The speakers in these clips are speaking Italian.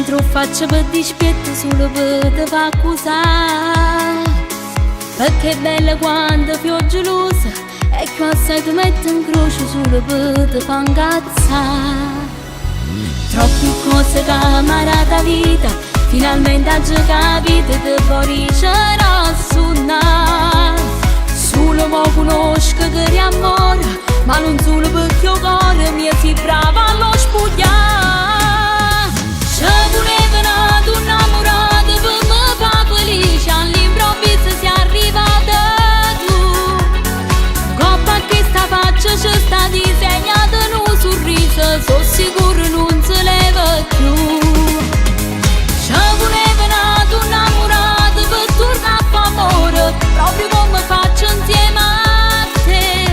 dentro faccio per dispetto solo per te fa accusare. Perché è bella quando più gelosa e che assai ti metto in croce solo per te fa incazzare. Troppe cose che amarata vita, finalmente oggi capito te fuoricerò suonare. Solo mo conosco che di amore, ma non solo perché il cuore mio si brava allo spogliare. Ci voleva una donna innamorata per me fa felice, all'improvviso sei arrivata tu. Coppa che sta faccia ci sta disegnata in un sorriso, sono sicuro non si leva più. Ci voleva una donna innamorata per tornare a fare amore, proprio come faccio insieme a te.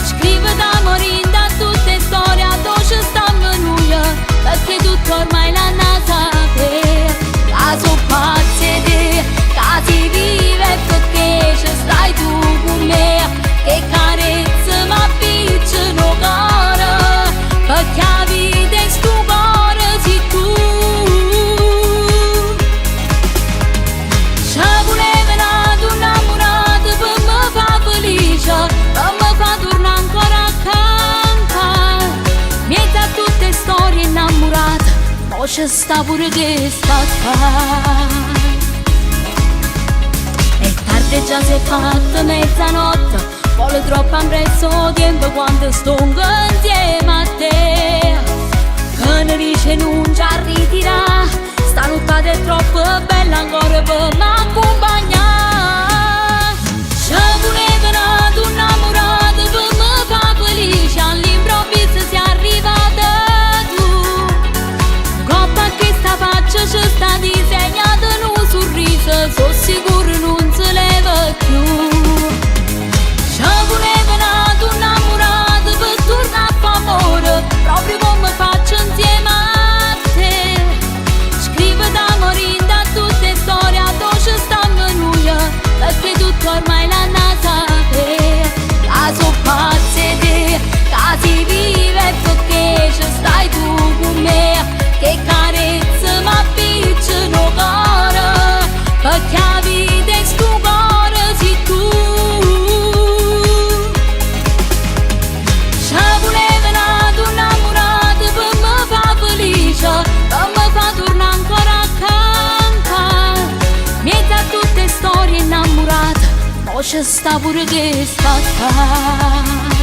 Scrive d'amore da tutte storie dove stiamo noi, perché tutto ormai l'hanno sapere. Caso pazze te, casi vive perché ci stai tu con me, che carezze ma picciano cuore, perché la vita è sto cuore sei tu. Ci voleva una donna innamorata per me fa felice, per me fa tornare ancora a cantare. Miete a tutte storie innamorate, poi c'è sta pure che sta qua. È tardi già si è fatta mezzanotte, vuole troppo impresso tempo quando sto insieme a te. Che ne dice non ci ritirà, sta nottata è troppo bella ancora per m'accompagnare. Ci voleva una donna innamorata per me fa felice, all'improvviso sei arrivata tu. Coppa che sta faccia ci sta disegnata in un sorriso, sono sicuro non si leva più. Ci voleva una donna innamorata per tornare a fare amore, proprio come faccio insieme a te. Scrive d'amore da tutte storie dove stiamo noi, perché tutto ormai l'hanno sapere. Caso pazze te, casi vive perché ci stai tu con me, che carezze ma picciano cuore, perché la vita è sto cuore sei tu. Ci voleva una donna innamorata per me fa felice, per me fa tornare ancora a cantare. Miete a tutte storie innamorate, poi c'è sta pure che sta qua.